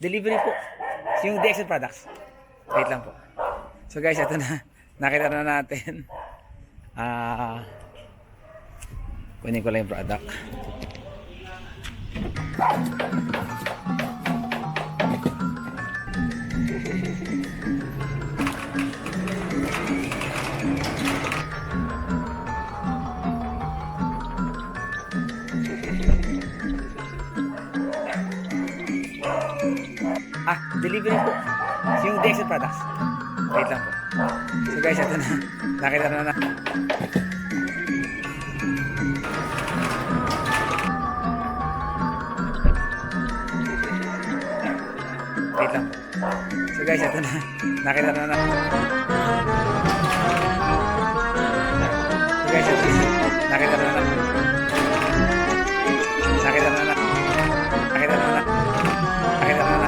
Delivery po. Yung DXL products. Wait lang po. So guys, ito na. Nakita na natin. Kunin ko lang yung product. Delivery po. Yung DXL products. Wait lang po. So guys, ito na. Nakita na. Wait lang po. So guys, ito na. Nakita na. So guys, ito na. Nakita na. Nakita na. Nakita na.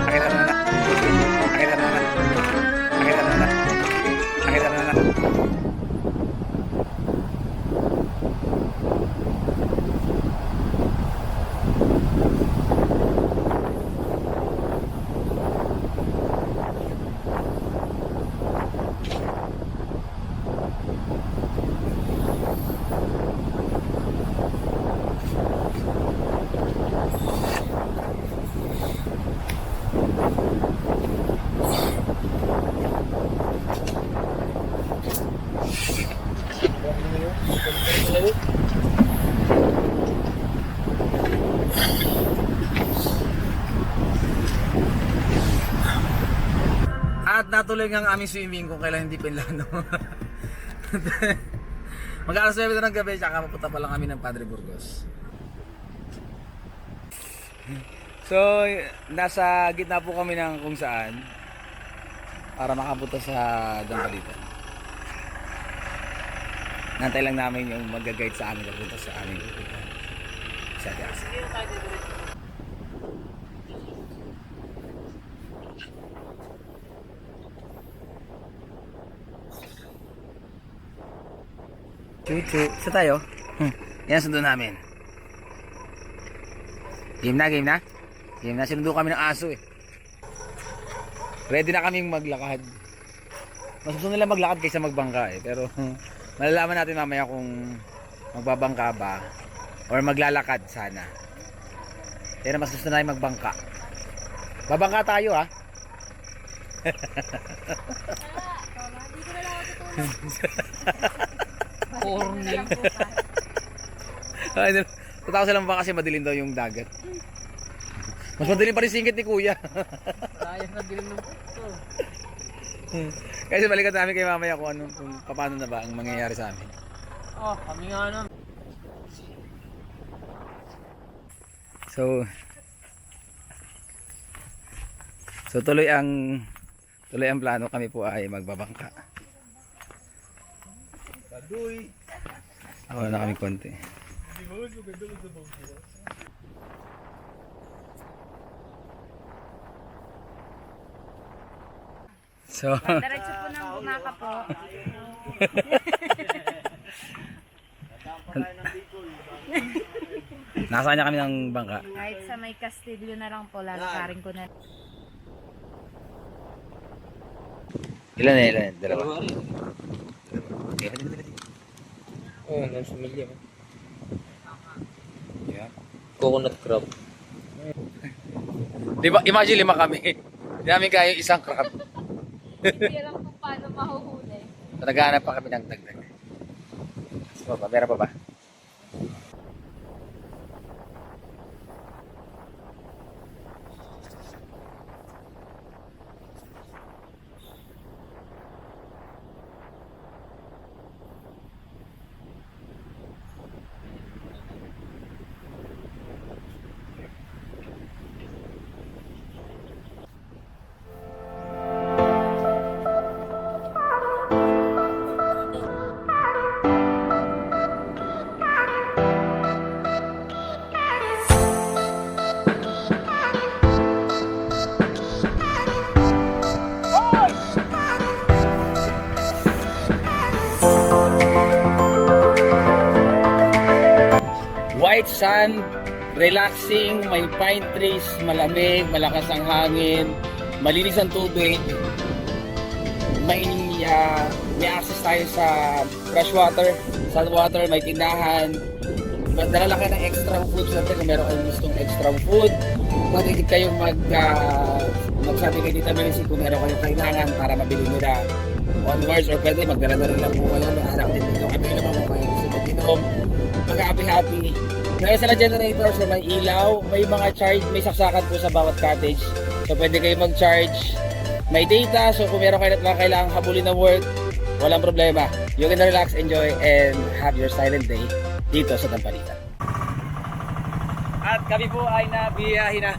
Nakita na. At natuloy nga ang aming swimming kung kailan hindi pinlano. Mag-alas 9 na ng gabi, tsaka mapunta pa lang kami ng Padre Burgos. So, nasa gitna po kami ng kung saan para makapunta sa Dampalitan. Nantay lang namin yung mag-guide sa amin papunta sa aming pupuntahan. Sa Atiasa. Chuchu. Isa tayo? Yan sundo namin. Game na, game na? Game na, sinundo kami ng aso eh. Ready na kaming maglakad. Mas gusto nila maglakad kaysa magbangka eh. Pero malalaman natin mamaya kung magbabangka ba or maglalakad sana. Pero mas gusto natin magbangka. Babangka tayo ha. Corny. Tatawa sila ba kasi madilim daw yung dagat. Mas madilim pa rin singkit ni kuya. Sayang na dilim ng puto. Kasi balikan namin kay mamaya kung ano, kung paano na ba ang mangyayari sa amin. Oh, kami nga naman. So tuloy ang plano, kami po ay magbabangka. Ako na kami konti. So Diretso po ng bumaka po. Nasaan niya kami ng bangka. Kahit sa may Castillo na lang po, lalakarin ko na. Ilan na? Dalawa. Oh, nasa milya. Yeah. Coconut crab. Diba, imagine 5 kami. Hindi namin kaya yung isang crab. Hindi alam kung paano mahuhuli. So, naghahanap pa kami ng dagdag. So, meron pa ba? white sand, relaxing, may pine trees, malamig, malakas ang hangin, malinis ang tubig. May access tayo sa fresh water, salt water, may tindahan. Magdala ka ng extra food natin kung meron kayong gustong extra food. Pwede kayong magsabi kay Tita Melissa kung meron kayong kailangan para mabili nila onwards, or pwede magdala na rin lang po kayo. May anak din dito. Kami naman po kayo gusto mag-inom. Mag-happy-happy. Meron sila generator, so may ilaw, may mga charge, may saksakan po sa bawat cottage. So pwede kayo mag-charge. May data, so kung meron kayo na kailangan habulin na work, walang problema. You can relax, enjoy, and have your silent day dito sa Dampalitan. At kami po ay nabiyahin na.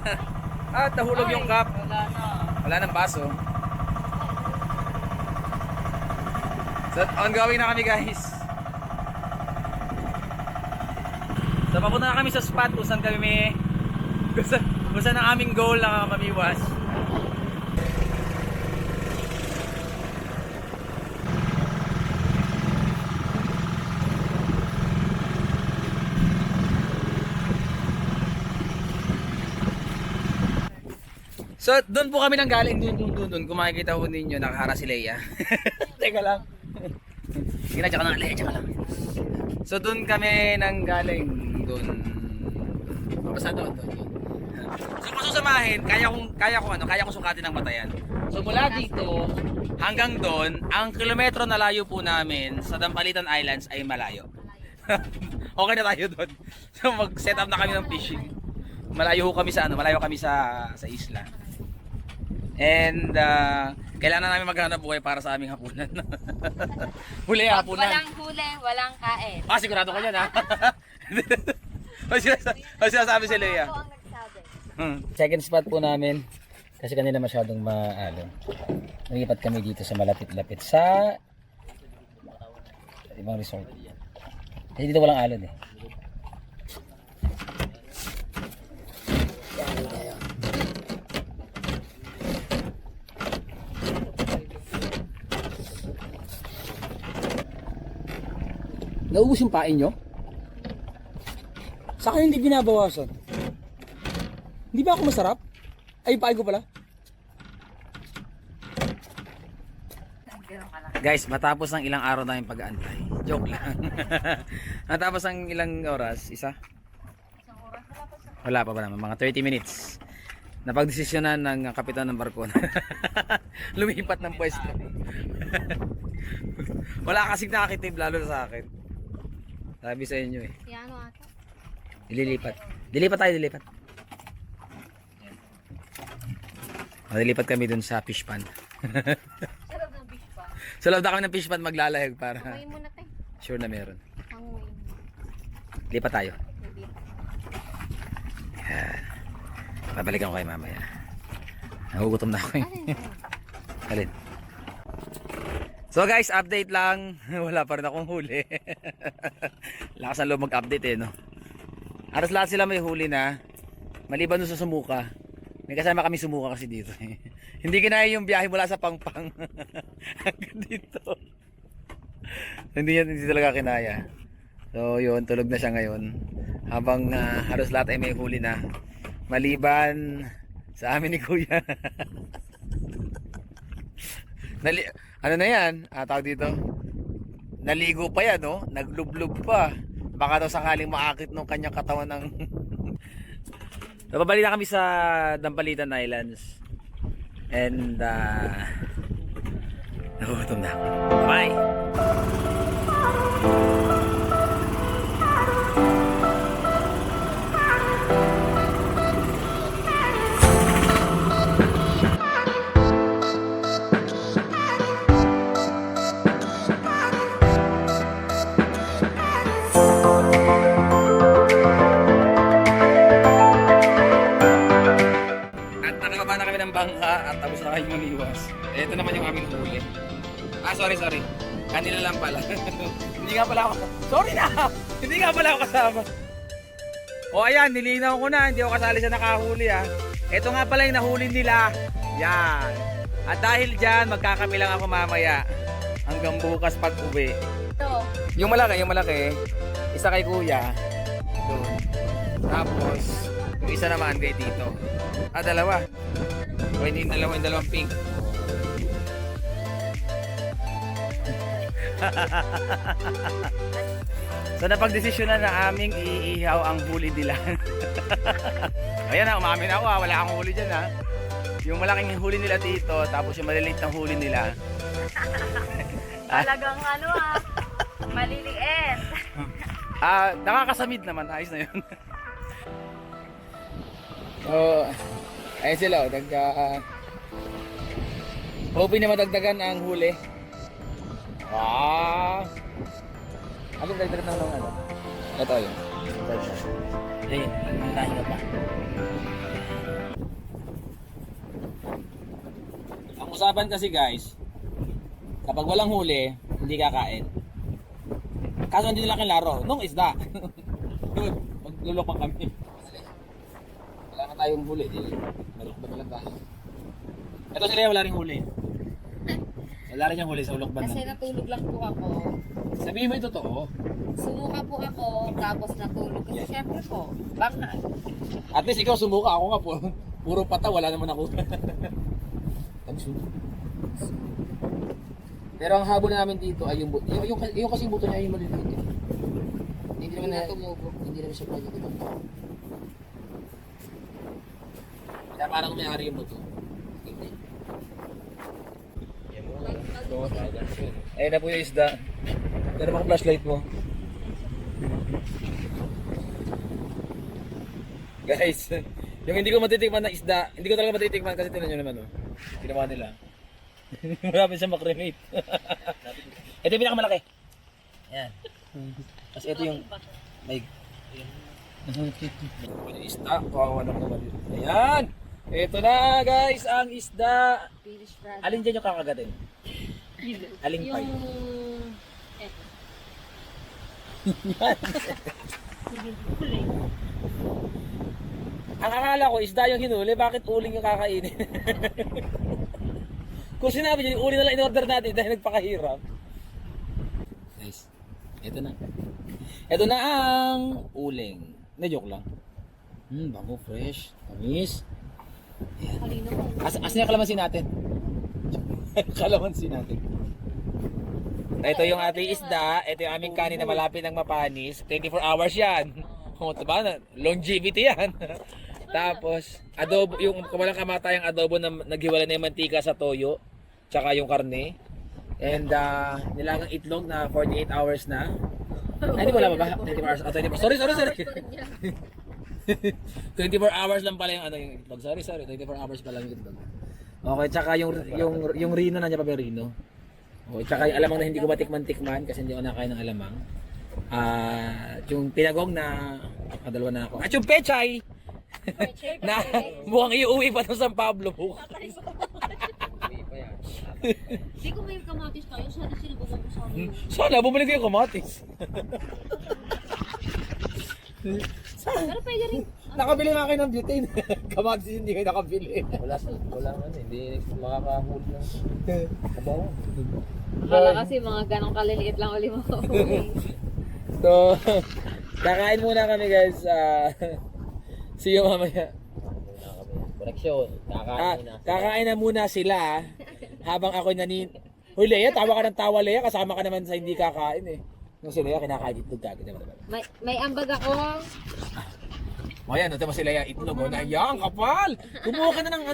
At nahulog yung cup. Wala nang baso. So ongoing na kami, guys. So papunta na kami sa spot kung saan kami kung saan ang aming goal na mamiwas. So, doon po kami nang galing, doon. Kung makikita po ninyo, nakahara si Leia. Teka lang. Ginadya ka na, Leia, tsaka lang. So, doon kami nang galing, doon. Basta doon. So, kung susamahin, kaya kong sukatin ng batayan. So, mula dito, hanggang doon, ang kilometro na layo po namin sa Dampalitan Islands ay malayo. Okay na tayo doon. So, mag-set up na kami ng fishing. Malayo kami sa isla. And kailangan namin maghanap buhay para sa aming hapunan. Huli hapunan. Walang huli, walang kain. Sigurado ka yan, ha? O sinasabi si Leia. Ako ang nagsabi. Second spot po namin. Kasi kanina masyadong maalon. Nalipat kami dito sa malapit-lapit sa ibang resort. Kasi dito walang alon eh. Naubos yung pain nyo? Sa akin hindi binabawasan. Hindi ba ako masarap? Ay, pain ko pala. Guys, matapos ng ilang araw na yung pag-aantay. Joke lang. Matapos ng ilang oras, isa? Wala pa naman, mga 30 minutes. Napagdesisyonan ng kapitan ng barko na lumipat ng pwesto. Wala kasing nakakitib lalo sa akin. Sabi sa inyo eh. Si ano ata? Ililipat. Dilipat tayo. Dilipat kami dun sa fish pond. Sarap ng fish pa. Sa loob na kami ng fish pond maglalahig para Hanguin mo na tayo. sure na meron. Hanguin. Lipat tayo. Hindi. Yan. Babalikan ko kayo mamaya. Nagugutom na ako eh. Alin? So guys, update lang. Wala pa rin akong huli. Lakas ang loob mag-update eh, no? Aras lahat sila may huli na. Maliban doon sa Sumuka. May kasama kami Sumuka kasi dito. Hindi kinaya yung biyahe mula sa Pangpang hanggang dito. Hindi talaga kinaya. So yun, tulog na siya ngayon. Habang halos lahat ay may huli na. Maliban sa amin ni Kuya. Ano na yan? Tawag dito. Naligo pa yan, no? Naglublub pa. Baka daw sakaling maakit ng kanyang katawan ng... Nababali na kami sa Dampalitan Islands. And nagugutom na ako. Bye! Bangka at tapos na kayo mamiwas. Ito naman yung aming huli. Sorry. Kanila lang pala. Hindi nga pala ako. Sorry na! Hindi nga pala ako kasama. O ayan, nilinaw ko na. Hindi ako kasali sa nakahuli ha. Ito nga pala yung nahuli nila. Yan. At dahil dyan, magkakami lang ako mamaya. Hanggang bukas pag uwi. Ito. Yung malaki. Isa kay Kuya. doon. Tapos, yung isa naman kay dito. Dalawa. Pwede yung dalawang pink. So napagdesisyon na aming iihaw ang huli nila. Ayan na, umamin ako wala akong huli dyan ha. Yung malaking huli nila dito, tapos yung maliliit na huli nila. Talagang maliliit. Nakakasamid naman, ayos na yun. So, ayun sila, hoping na madagdagan ang huli. Ano dagdagan ng ano? Ito yun. Ayun, nahinga pa. Ang usapan kasi guys, kapag walang huli, hindi kakain. Kaso hindi nila laro, nung isda. Maglulokang kami. Wala na tayong huli. Malukban na lang tayo. Ito sila wala rin huli. Wala rin yung huli sa ulokban. Kasi natulog lang po ako. Sabihin mo yung totoo. Sumuka po ako, tapos natulog. Kasi syempre po, baka. At least ikaw sumuka, ako nga po. Puro pata, wala naman ako. Pero ang habol namin dito ay yung kasi buto niya yung maliliit. Hindi naman na tumubo. Hindi naman siya pwede dito. Kaya parang may-ari yung buto. Ayun na po yung isda. Pero baka flashlight mo. Guys, yung hindi ko matitikman na isda, hindi ko talaga matitikman kasi tinan nyo naman ginawa nila. Marami siya makremate. Ito yung pinakamalaki. Ayan. Kasi ito yung may isda. Kawawa naman. Ayan. Ito na guys ang isda. Alin dyan yung kakagatin? Aling pay? Ang akala ko isda yung hinuli, bakit uling yung kakainin? Kung sinabi nyo, yung uli na lang in-order natin dahil nagpakahirap. Guys, eto na. Eto na ang uling. Hindi, joke lang. Bango, fresh, tamis. Ayan. Asan yung kalamansi natin? Kalamansi natin. Ito yung ating isda. Ito yung aming kanin na malapit ng mapanis. 24 hours yan. Diba? Longevity yan. Tapos, adobo, yung walang kamatayang adobo na naghiwalay na yung mantika sa toyo. Tsaka yung karne. And nilagang itlog na 48 hours na. Ay, di wala ba? 24 hours. 24. Sorry. 24 hours lang pala yung itlog. Sorry. 24 hours pala yung itlog. Okay, tsaka yung rino na niya pa ba yung rino? Okay, tsaka yung alamang na hindi ko matikman-tikman kasi hindi ko nakain ng alamang. Yung pinagong na dalawa na ako. At yung pechay na mukhang iuwi pa ng San Pablo po. Hindi ko may kamatis tayo, sana sinabagan ko sa amin. Sana, bumalik kayo kamatis. Pero pwede rin. Nakabili nga kayo ng butane. Kamatis hindi kayo nakabili. Wala man, hindi makakahuli ng kabaw. Wala kasi mga ganong kaliliit lang ulit mo. So, kakain muna kami guys. See you mamaya. Koneksyon, Kakain na muna sila habang ako Hoy Lea, tawa ka ng tawa Lea, kasama ka naman sa hindi kakain eh. Nung si Lea kinakain itlog kagad. May ambag ako. O yan, ito mo si Lea itlog. Nayang kapal! Kumuha ka na ng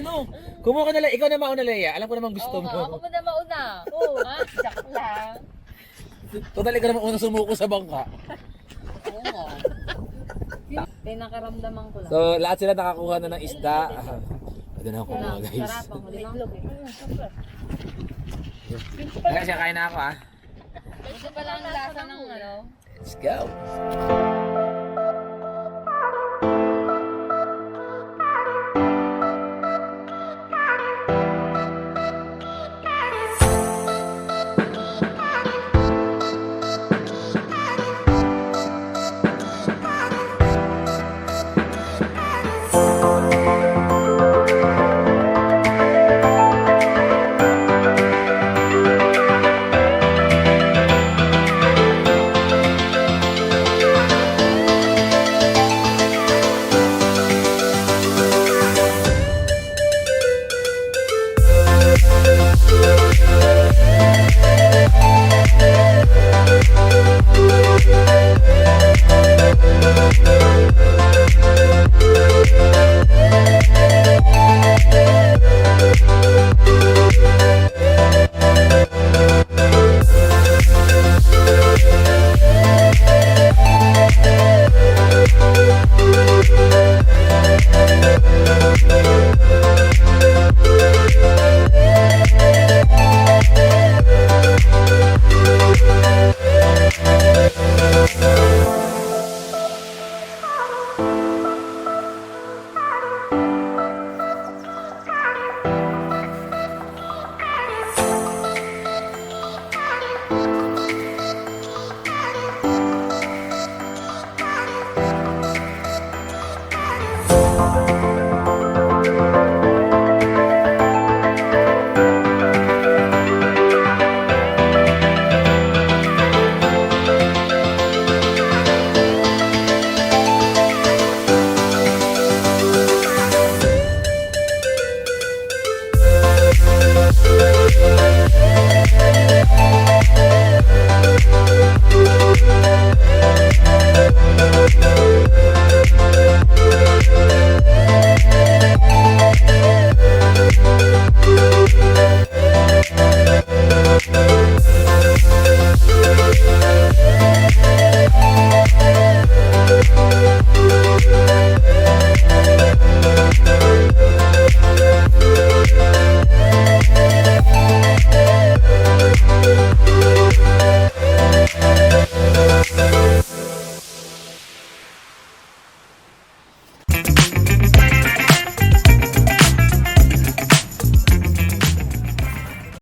Kumuha ka na Lea. Ikaw na mauna Lea. Alam ko naman gusto mo. Ako mo na mauna. Oo. Sak lang. Total, ikaw naman unang sumuko sa bangka. Oo nga. Pinakaramdaman ko lang. So, lahat sila nakakuha na ng isda. Pwede na ako mga guys. Sarap ang itlog eh. Kaya siya kain na ako Ito pala ang lasa ng Let's go!